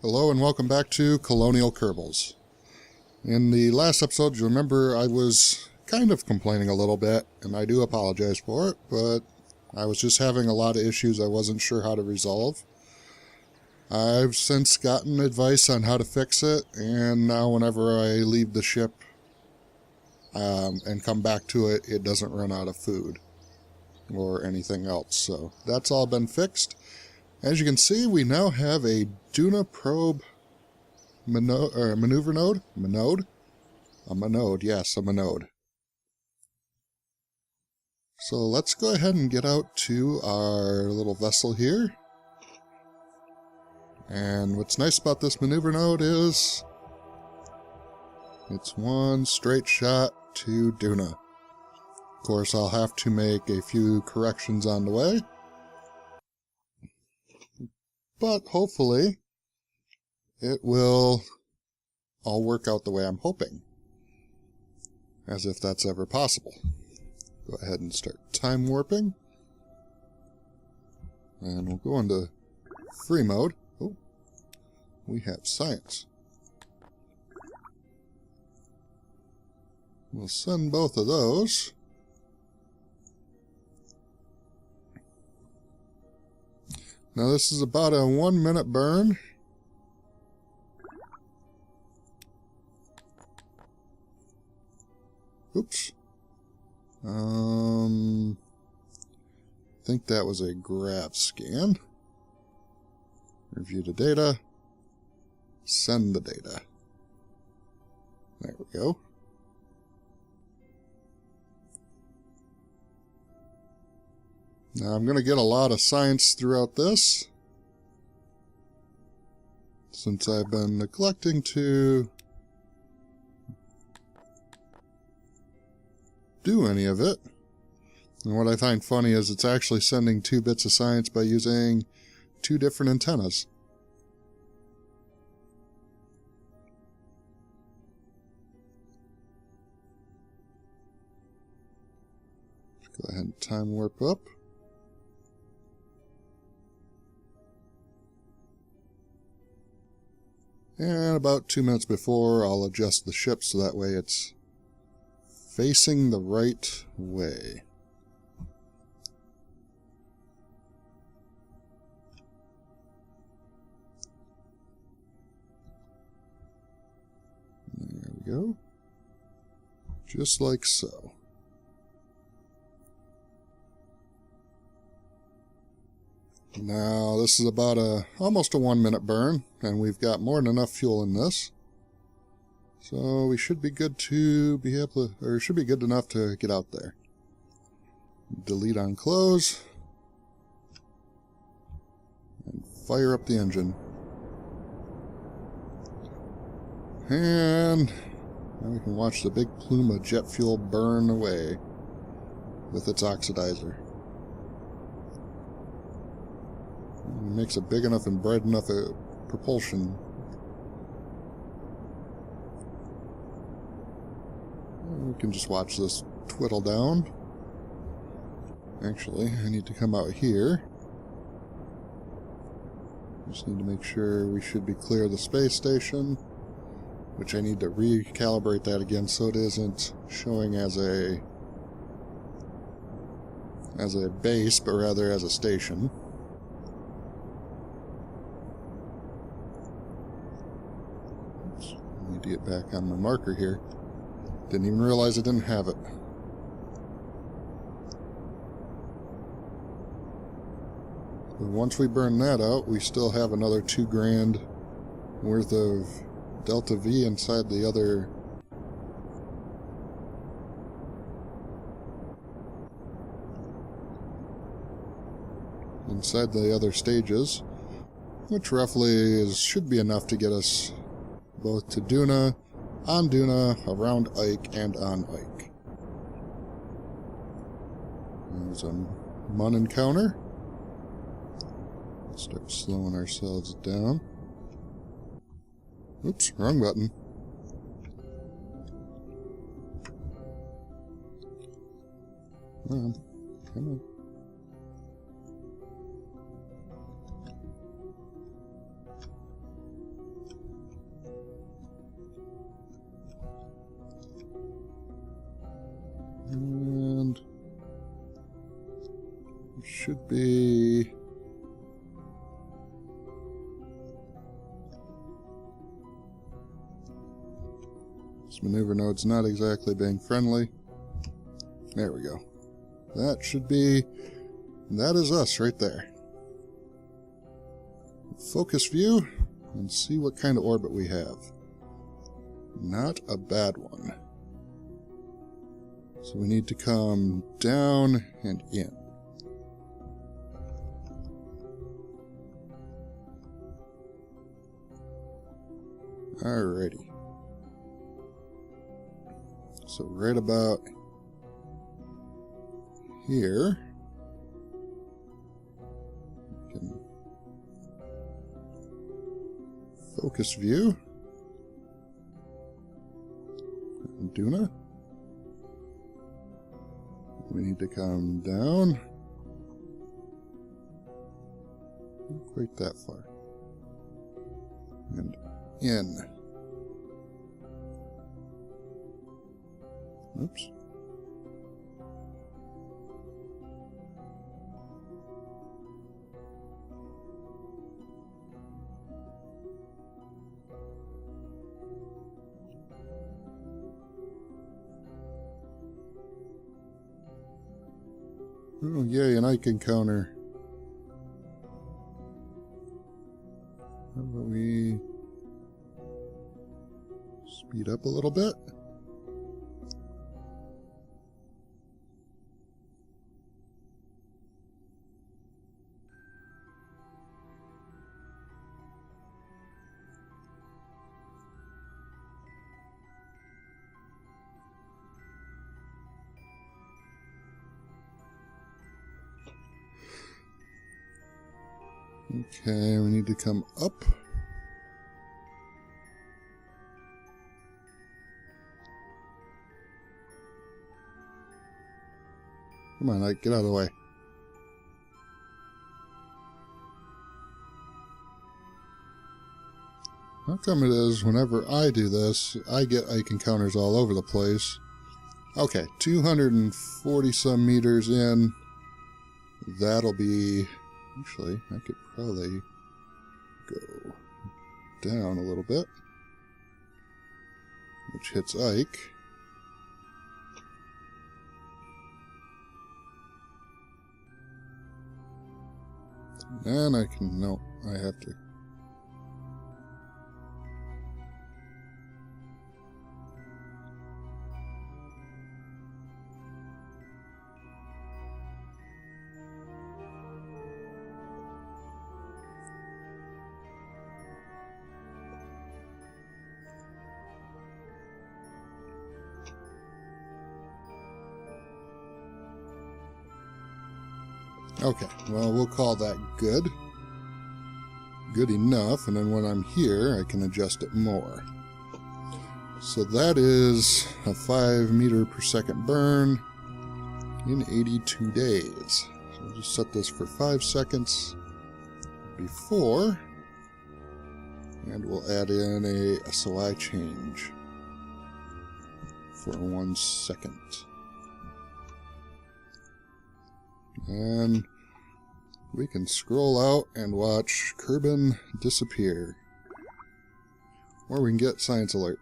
Hello and welcome back to Colonial Kerbals. In the last episode, you remember I was kind of complaining a little bit, and I do apologize for it, but I was just having a lot of issues I wasn't sure how to resolve. I've since gotten advice on how to fix it, and now whenever I leave the ship and come back to it, it doesn't run out of food or anything else. So that's all been fixed. As you can see, we now have a Duna probe maneuver node? A manode, yes, a manode. So let's go ahead and get out to our little vessel here. And what's nice about this maneuver node is it's one straight shot to Duna. Of course, I'll have to make a few corrections on the way. But hopefully, it will all work out the way I'm hoping. As if that's ever possible. Go ahead and start time warping. And we'll go into free mode. Oh, we have science. We'll send both of those. Now this is about a 1 minute burn. Oops. I think that was a grab scan. Review the data. Send the data. There we go. Now I'm going to get a lot of science throughout this, since I've been neglecting to do any of it. And what I find funny is it's actually sending 2 bits of science by using 2 different antennas. Let's go ahead and time warp up. And about 2 minutes before, I'll adjust the ship so that way it's facing the right way. There we go. Just like so. Now, this is about almost a 1 minute burn, and we've got more than enough fuel in this. So we should be good to be able to, or should be good enough to get out there. Delete on close. And fire up the engine. And now we can watch the big plume of jet fuel burn away with its oxidizer. It makes a big enough and bright enough propulsion. We can just watch this twiddle down. Actually, I need to come out here. Just need to make sure we should be clear of the space station, which I need to recalibrate that again so it isn't showing as a base, but rather as a station. I need to get back on my marker here. Didn't even realize I didn't have it. But once we burn that out, we still have another $2,000 worth of Delta V inside the other stages, which roughly should be enough to get us both to Duna, on Duna, around Ike, and on Ike. There's a Mun encounter. Start slowing ourselves down. Oops, wrong button. Come on. should be... This maneuver node's not exactly being friendly. There we go. That should be... That is us right there. Focus view and see what kind of orbit we have. Not a bad one. So we need to come down and in. Alrighty. So right about here, we can focus view. Duna. We need to come down. Not quite that far. And in. Oops. Oh, yay, an Ike encounter. How about we speed up a little bit? Okay, we need to come up. Come on, Ike, get out of the way. How come it is whenever I do this, I get Ike encounters all over the place? Okay, 240 some meters in. That'll be... Actually, I could probably go down a little bit, which hits Ike. And I can... No, I have to... Okay, well, we'll call that good. Good enough, and then when I'm here, I can adjust it more. So that is a 5 meter per second burn in 82 days. So we'll just set this for 5 seconds before, and we'll add in a SOI change for 1 second. And we can scroll out and watch Kerbin disappear. Or we can get Science Alert.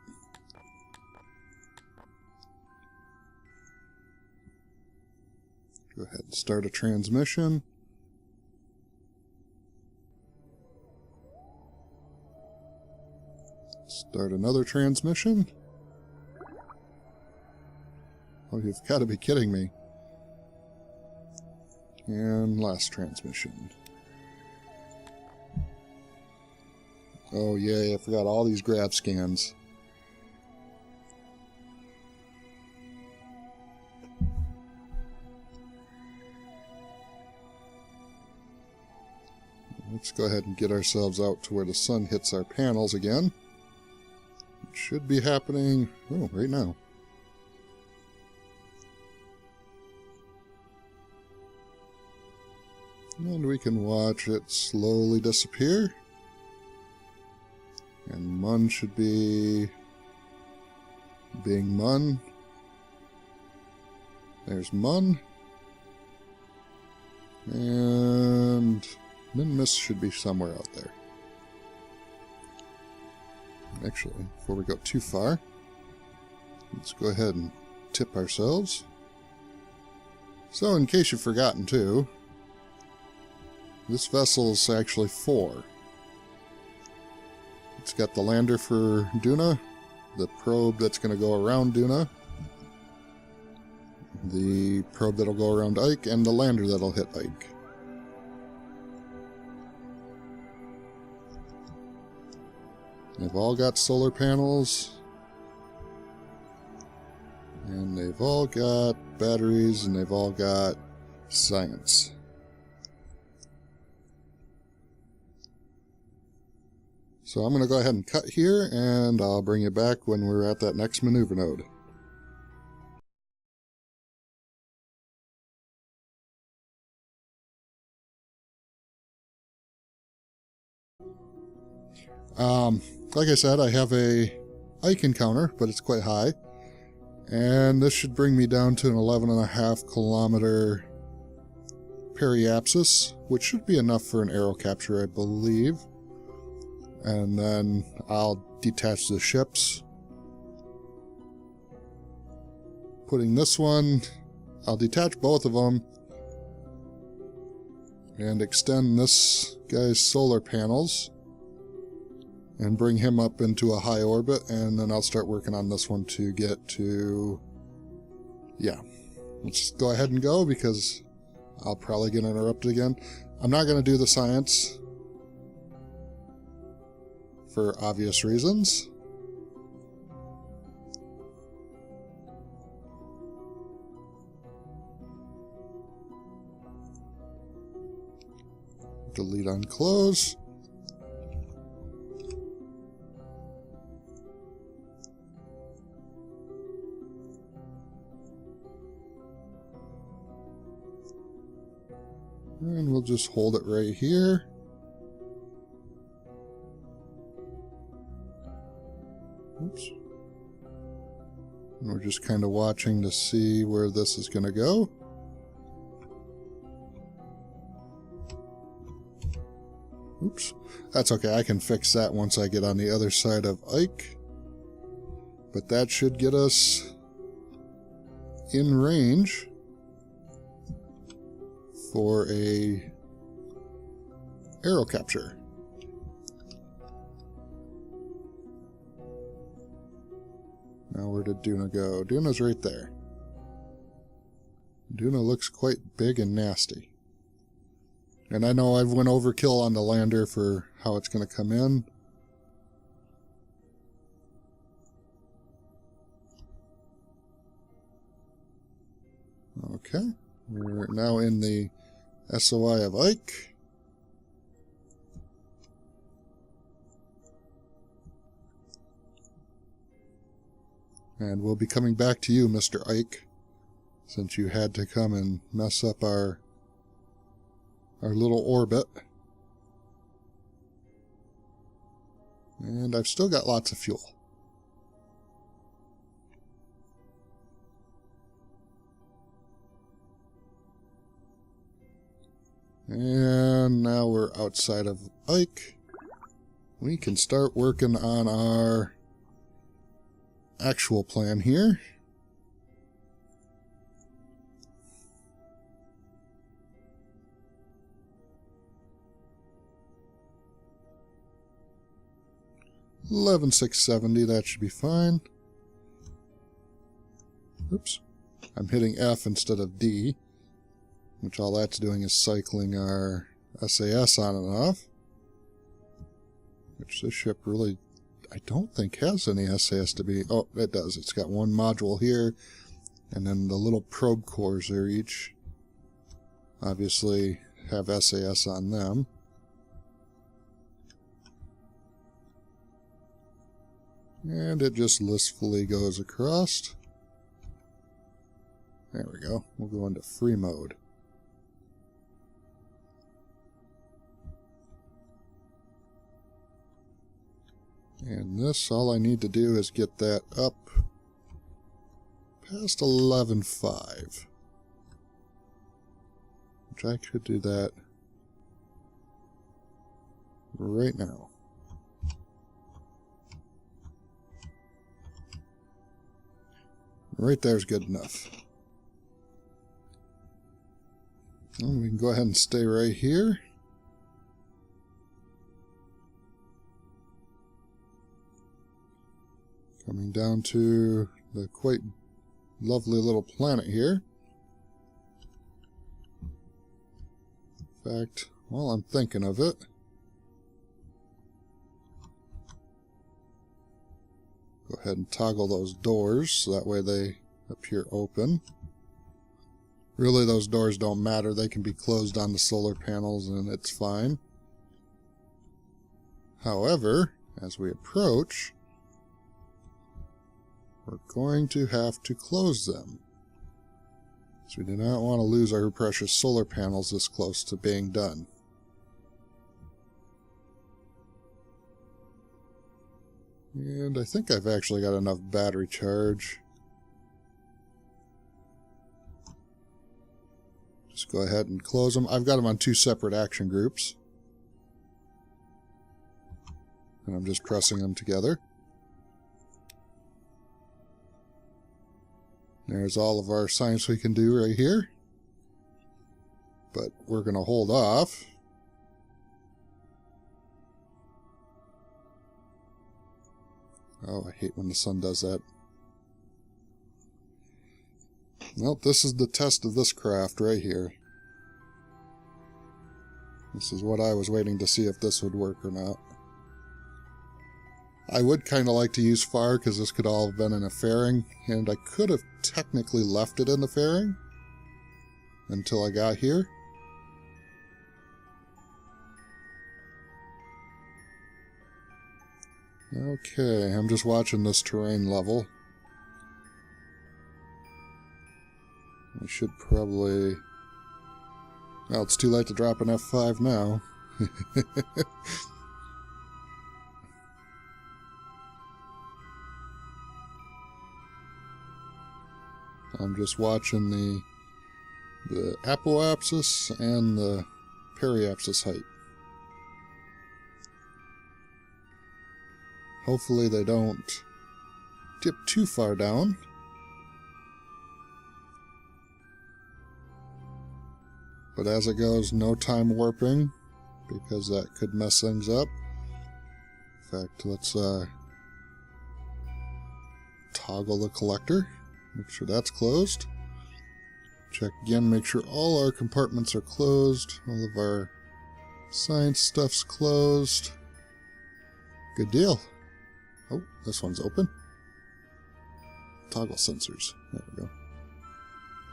Go ahead and start a transmission. Start another transmission. Oh, you've got to be kidding me. And last transmission. Oh yay, I forgot all these grab scans. Let's go ahead and get ourselves out to where the sun hits our panels again. It should be happening, oh, right now. And we can watch it slowly disappear. And Mun should be being Mun. There's Mun. And Min-Miss should be somewhere out there. Actually, before we go too far, let's go ahead and tip ourselves. So, in case you've forgotten too, this vessel is actually 4. It's got the lander for Duna, the probe that's going to go around Duna, the probe that'll go around Ike, and the lander that'll hit Ike. They've all got solar panels, and they've all got batteries, and they've all got science. So I'm going to go ahead and cut here, and I'll bring you back when we're at that next maneuver node. Like I said, I have a Ike encounter, but it's quite high. And this should bring me down to an 11.5 kilometer periapsis, which should be enough for an arrow capture, I believe. And then I'll detach the ships. Putting this one, I'll detach both of them and extend this guy's solar panels and bring him up into a high orbit, and then I'll start working on this one to get to... Yeah. Let's go ahead and go, because I'll probably get interrupted again. I'm not going to do the science, for obvious reasons. Delete on close. And we'll just hold it right here. Oops. And we're just kind of watching to see where this is going to go. Oops. That's okay, I can fix that once I get on the other side of Ike. But that should get us in range for a arrow capture. Now where did Duna go? Duna's right there. Duna looks quite big and nasty. And I know I've went overkill on the lander for how it's going to come in. Okay. We're now in the SOI of Ike. And we'll be coming back to you, Mr. Ike, since you had to come and mess up our little orbit. And I've still got lots of fuel. And now we're outside of Ike. We can start working on our actual plan here. $11,670, that should be fine. Oops. I'm hitting F instead of D, which all that's doing is cycling our SAS on and off. Which this ship really, I don't think has any SAS to be... Oh, it does. It's got one module here, and then the little probe cores there each obviously have SAS on them. And it just listfully goes across. There we go. We'll go into free mode. And this, all I need to do is get that up past 11.5. which I could do that right now. Right there is good enough. And we can go ahead and stay right here. Coming down to the quite lovely little planet here. In fact, while I'm thinking of it, go ahead and toggle those doors so that way they appear open. Really, those doors don't matter. They can be closed on the solar panels and it's fine. However, as we approach, we're going to have to close them. So we do not want to lose our precious solar panels this close to being done. And I think I've actually got enough battery charge. Just go ahead and close them. I've got them on 2 separate action groups. And I'm just pressing them together. There's all of our science we can do right here. But we're going to hold off. Oh, I hate when the sun does that. Well, this is the test of this craft right here. This is what I was waiting to see if this would work or not. I would kind of like to use fire because this could all have been in a fairing, and I could have technically left it in the fairing until I got here. Okay, I'm just watching this terrain level. I should probably... Well, it's too late to drop an F5 now. I'm just watching the apoapsis and the periapsis height. Hopefully they don't dip too far down. But as it goes, no time warping, because that could mess things up. In fact, let's toggle the collector. Make sure that's closed. Check again, make sure all our compartments are closed. All of our science stuff's closed. Good deal. Oh, this one's open. Toggle sensors. There we go.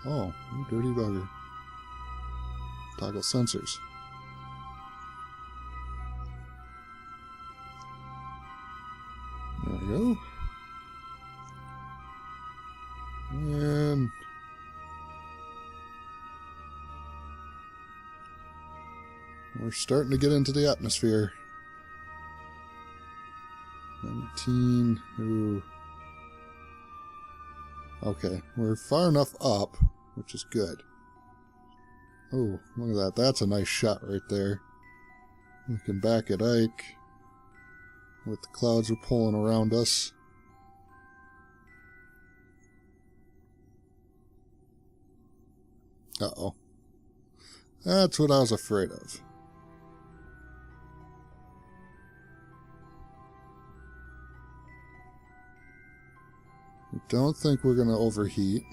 Oh, you dirty bugger. Toggle sensors. There we go. And we're starting to get into the atmosphere. 19. Ooh. Okay, we're far enough up, which is good. Oh, look at that. That's a nice shot right there. Looking back at Ike with the clouds are pulling around us. Uh-oh. That's what I was afraid of. I don't think we're going to overheat.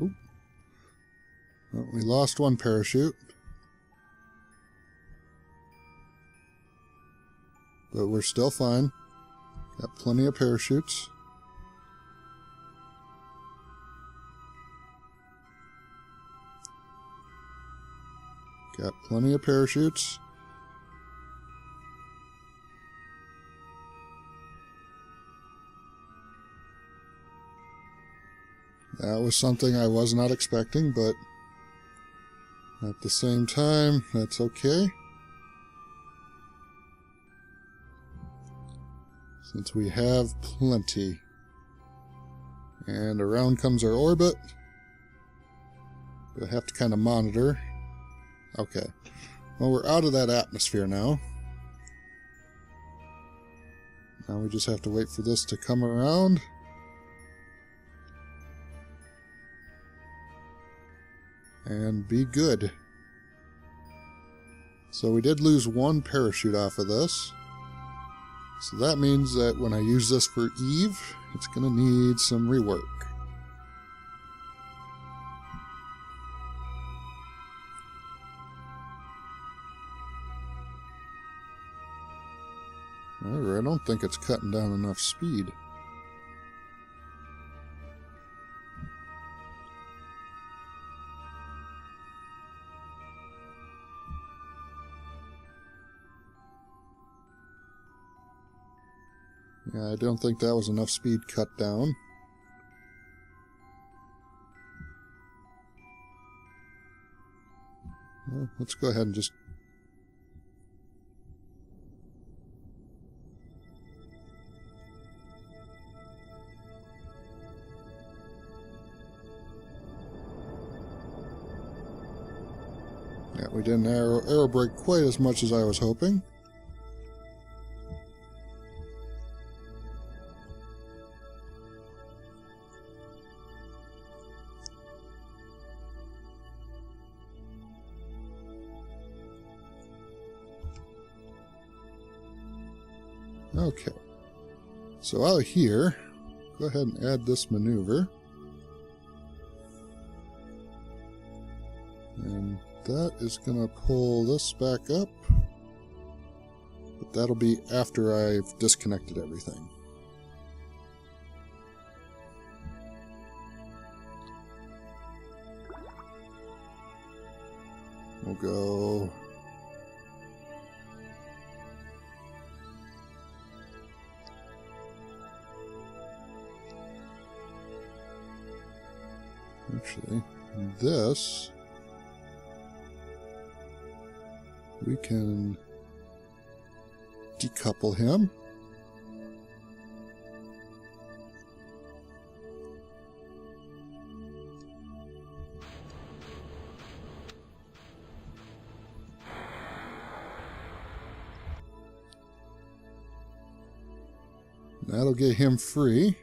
Oh. Well, we lost one parachute. But we're still fine. Got plenty of parachutes. Got plenty of parachutes. That was something I was not expecting, but at the same time, that's okay. since we have plenty. And around comes our orbit. We'll have to kind of monitor. Okay. Well, we're out of that atmosphere now. Now we just have to wait for this to come around. And be good. So we did lose one parachute off of this. So that means that when I use this for Eve, it's going to need some rework. However, I don't think it's cutting down enough speed. Yeah, I don't think that was enough speed cut down. Well, let's go ahead and just... Yeah, we didn't aero brake quite as much as I was hoping. Okay, so out here, go ahead and add this maneuver. And that is going to pull this back up. But that'll be after I've disconnected everything. We'll go... Actually, this, we can decouple him. That'll get him free.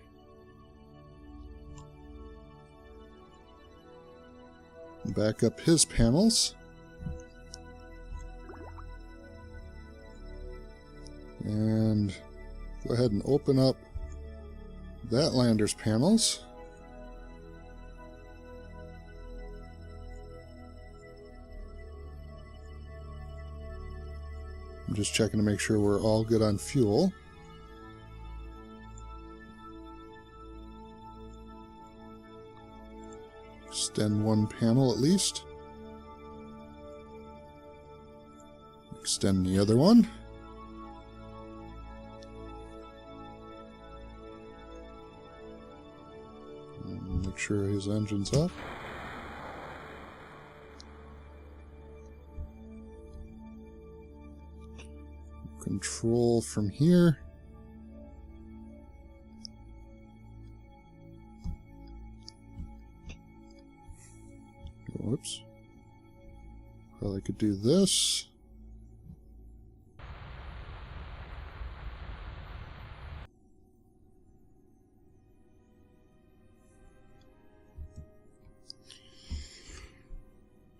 Back up his panels. And go ahead and open up that lander's panels. I'm just checking to make sure we're all good on fuel. Extend one panel at least. Extend the other one. And make sure his engine's up. Control from here. Whoops. Probably could do this.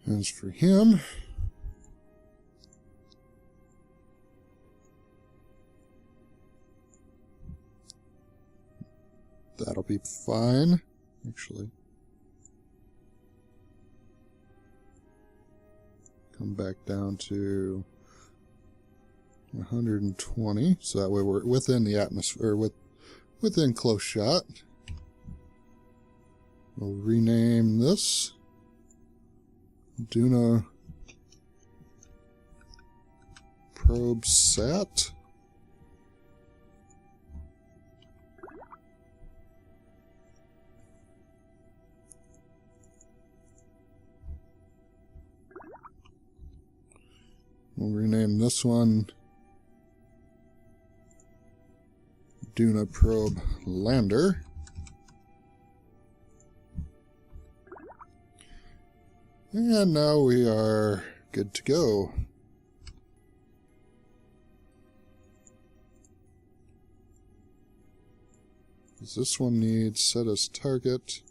As for him, that'll be fine, actually. Come back down to 120, so that way we're within the atmosphere, within close shot. We'll rename this Duna Probe Sat. We'll rename this one Duna probe lander. And now we are good to go. This one needs set as target.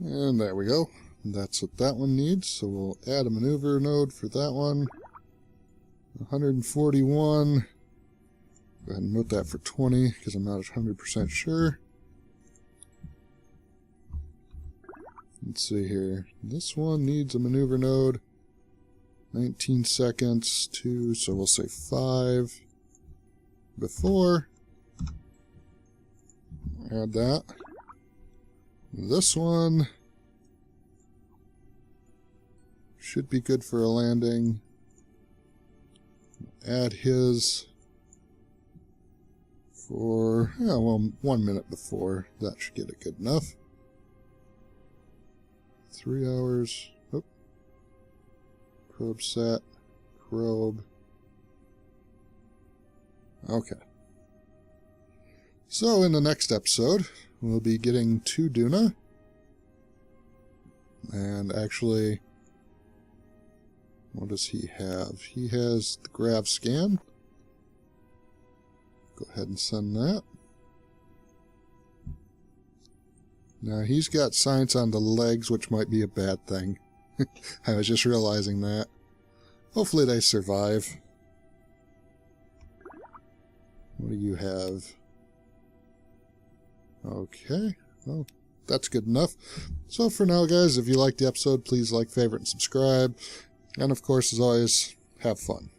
And there we go. That's what that one needs. So we'll add a maneuver node for that one. 141. Go ahead and note that for 20 because I'm not 100% sure. Let's see here. This one needs a maneuver node. 19 seconds, 2, so we'll say 5 before. Add that. This one should be good for a landing. Add his for, yeah, well, 1 minute before. That should get it good enough. 3 hours. Oop. Probe set. Probe. Okay. So in the next episode, we'll be getting to Duna. And actually, what does he have? He has the grav scan. Go ahead and send that. Now he's got science on the legs, which might be a bad thing. I was just realizing that. Hopefully they survive. What do you have? Okay, well, that's good enough. So for now, guys, if you liked the episode, please like, favorite, and subscribe. And of course, as always, have fun.